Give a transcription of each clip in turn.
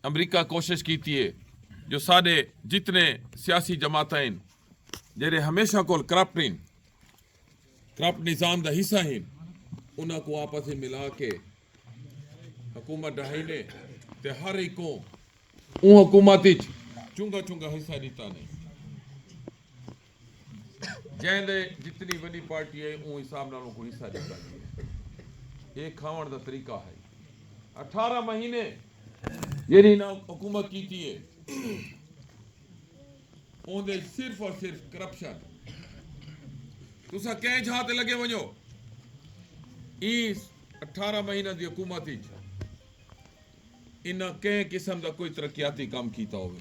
अमरीका कोशिश की है जो साढ़े जितने सियासी जमातें जेरे हमेशा को करप्ट निज़ाम का हिस्सा हैं उन्होंने को आपस में मिला के हुकूमत ढाईने ते हर एक को हुकूमत चुंगा चुंगा हिस्सा दिता ने जैसे जितनी बड़ी पार्टी है उन हिसाब नाल को हिस्सा दिता ये खावन का तरीका है 18 महीने जेरी ना हुकूमत की है ओंदे सिर्फ और सिर्फ करप्शन तुसा कहीं जहां लगे वजो इस 18 महीना की हुकूमत इन कई किस्म का कोई तरक्याती काम किया हो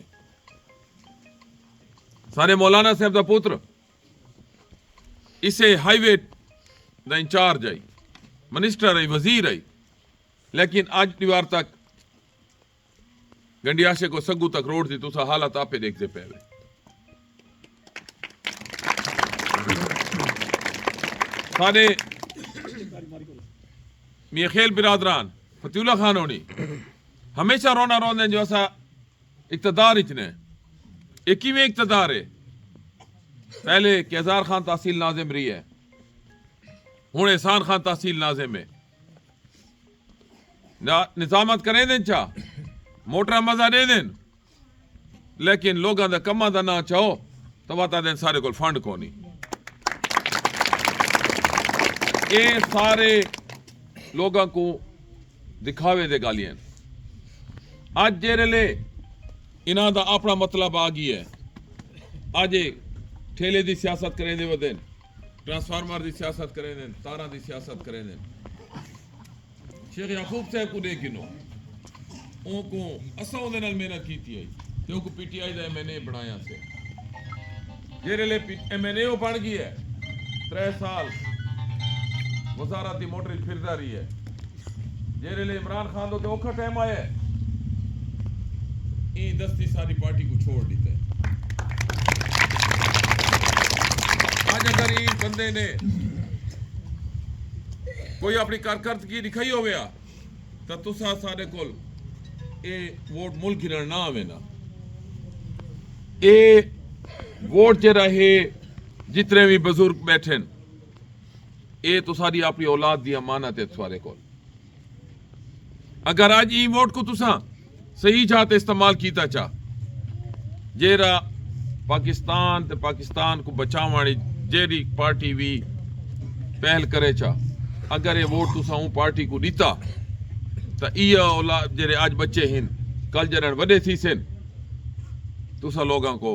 सारे मौलाना साहब का पुत्र इसे हाईवे का इंचार्ज आई मिनिस्टर आई वजीर आई लेकिन आज दीवार तक गंडियाशे को सगू तक रोड थी तुसा हालत आपे देखते पे सारे मियां खेल बिरादरान फतीउल्लाह खान होनी हमेशा रोना रोंदे जो असा इक़्तिदार इचने एक ही में इक़्तिदार है पहले केजार खान तहसील नाजिम रही है हुण एहसान खान तहसील नाजिम है निजामत करें दें चा मोटर मजा दे दें लेकिन लोगों का कमा का ना चाहो तो बता दें सारे को फंड को नहीं ये सारे लोगों को दिखावे दे गालियां आज जेरे इन्हों का अपना मतलब आ गई है आज ठेले की सियासत करें दे वदेन ट्रांसफार्मर की सियासत करें दें तारा की सियासत करें दें शेख याकूब साहब को देख गिनो उनको असा उहदे नाल मेहनत की थी तो पीटीआई का MNA बनाया से जेरे MNA बन गई है 3 साल वजारती मोटर फिरता रही है जेरे इमरान खान तो औखा टाइम आया ये दस्ती सारी पार्टी को छोड़ देता है आज अगर इन बंदे ने कोई अपनी कारकर्दगी दिखाई हो गया तो तुसा सारे को ए वोट मुल्क गिरण ना आवे ना ए वोट च रहे जितने भी बुजुर्ग बैठे ए तो सारी अपनी औलाद दी अमानत है सारे को अगर आज ई वोट को तुसा सही चाहते इस्तेमाल किया चा जेरा पाकिस्तान को बचाव जेरी पार्टी भी पहल करे चा अगर ये वोट तुसा पार्टी को दीता तो ये औलाद जेरे आज बच्चे हैं कल जरण वडे थी सन तुसा लोगों को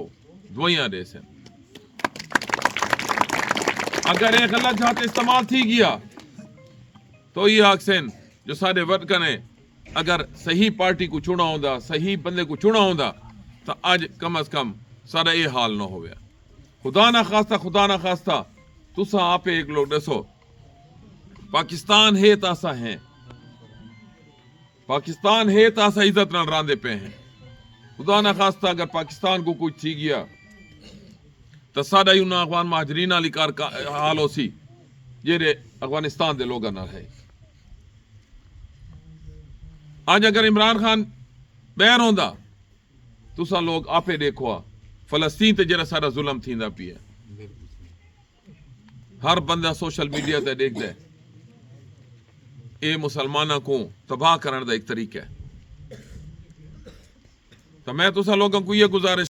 दुआइयां दे सन अगर ये गलत जाते इस्तेमाल थी गया तो ये आखसन जो सारे वर्ग ने अगर सही पार्टी को चुना होंदा सही बंदे को चुना होंदा तो आज कम अज कम सारा ये हाल ना हो गया खुदा ना खास्ता तुसा आपे एक लोग दसो पाकिस्तान है तासा है पाकिस्तान है तासा इज्जत नाल रांदे पे हैं खुदा ना खास्ता अगर पाकिस्तान को कुछ थी गया तो साडा ही उन्हें अफगान महाजरीन वाली कार हाल हो सी जेरे अफगानिस्तान के लोगों नाल है आज अगर इमरान खान बैर होंदा तुसा लोग आपे देखो फलस्तीन ते जरा सारा जुल्म थींदा पिया हर बंदा सोशल मीडिया ते देखदा है ये मुसलमाना को तबाह करने का एक तरीका है तो मैं तुसा लोगों को ये गुजारिश